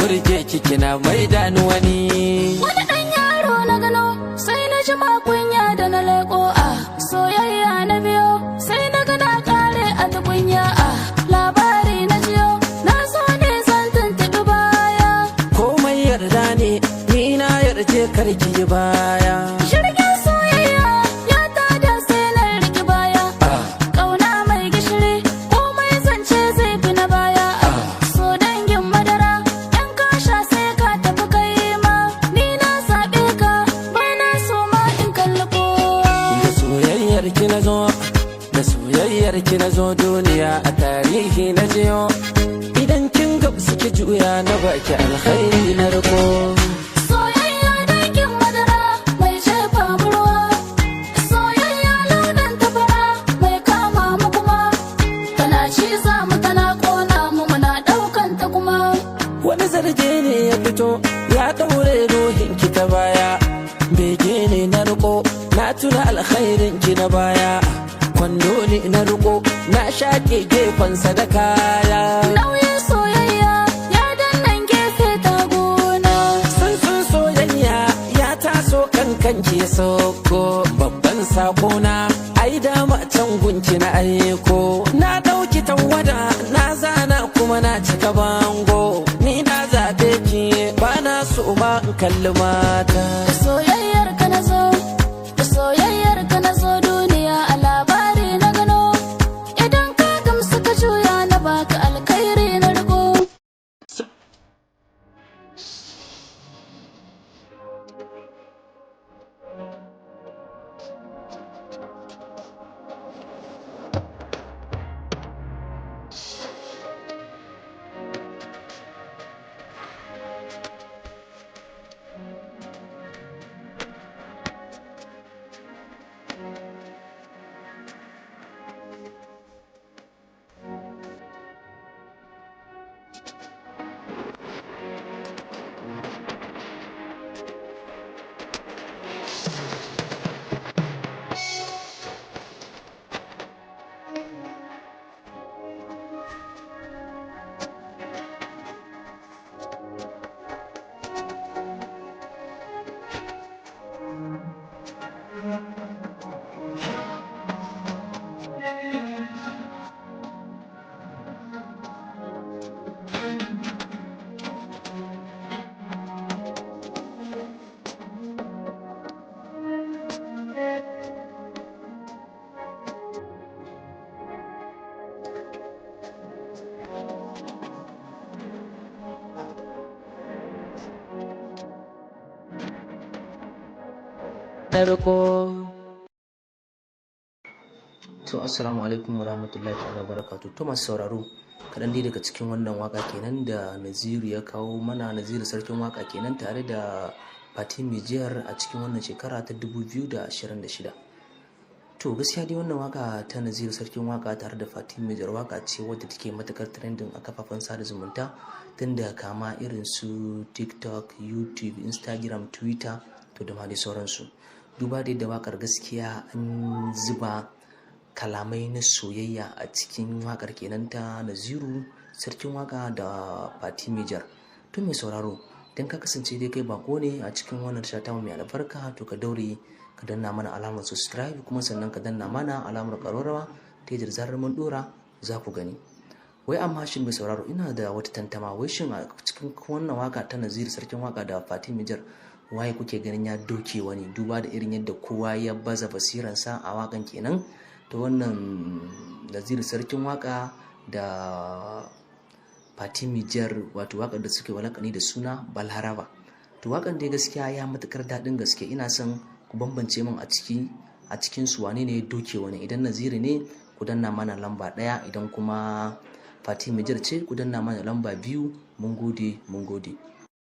burge ki kina maida ni wani. Wani ɗan yaro na gano sai na ji makunya da na leƙo a soyayya na biyo sai na ga na kare a tukunya a labari na jiyo na so ne zan tuntuɓi baya. Komai yarda ne ni na yarje karki yi baya. Shirgin soyayya ya tada sai na riki baya. Ƙauna mai gishiri komai zance zai fi na baya. So dangin madara yan kasha sai ka tafi kai ma ni na zaɓe ka bana so ma in kalli kowa. Da soyayyar ki na zo, da soyayyar ki na zo duniya a tarihi na jiyo. Idan kin gamsu ki juya na baki alkhairi na riko. Soyayya dangin madara mai jefa mu ruwa. Soyayya launin tafara mai kama mu kuma. Tana ciza mu tana ƙona mu muna ɗaukan ta kuma. Wani zarge ne ya fito ya ɗaure ruhin ki ta baya. Bege ne na riko na tuna alkhairin ki na baya. Kwando ne na riko na shaƙe gefensa da kaya. Nauyin soyayya ya dannan gefe ta gona. Sun soyayya ya taso kankan ke sauko. Babban sakona ai dama can gunki na aiko. Na ɗauki tawada na zana kuma na cika bango. Ni na zaɓe ki ba na so ma in kalli mata. Da soyayyar ka na zo, da soyayyar ka na zo duniya a labari na gano. Idan ka gamsu ka juya na baka alkhairi na riko. Na riko. To assalamu alaikum wa rahmatullahi ta'ala barakatuh. To masu sauraro kaɗan dai daga cikin wannan waka kenan da Naziru ya kawo mana. Naziru sarkin waka kenan tare da Fati Mijiyar a cikin wannan shekara ta 2026. To gaskiya dai wannan waka ta Naziru sarkin waka tare da Fati Mijiyar waka ce wadda take matakar trending a kafafen sada zumunta tun da kama irin su TikTok, YouTube, Instagram, Twitter to da ma dai sauransu. Duba da wakar gaskiya an zuba kalamai na soyayya a cikin wakar kenan ta Naziru sarkin waka da Fati Mijiyar. To mai sauraro dan ka kasance dai kai bako ne a cikin wannan shata mai albarka to ka daure ka danna mana alamar subscribe kuma sannan ka danna mana alamar ƙararrawa ta yadda zarar mun dora za ku gani. Wai amma shin mai sauraro ina da wata tantama, wai shin a cikin wannan waka ta Naziru sarkin waka da Fati Mijiyar waye kuke ganin ya doke wani, duba da irin yadda kowa ya baza basiransa a wakan kenan ta wannan Naziru sarkin waka da Fati Mijiyar, wato wakar da suke walakani da suna Balharaba. To wakan dai gaskiya ya matukar daɗin gaske. Ina son ku bambance min a cikin su wane ne ya doke wani. Idan Naziru ne ku danna mana lamba 1, idan kuma Fati Mijiyar ce ku danna mana lamba 2. Mun gode.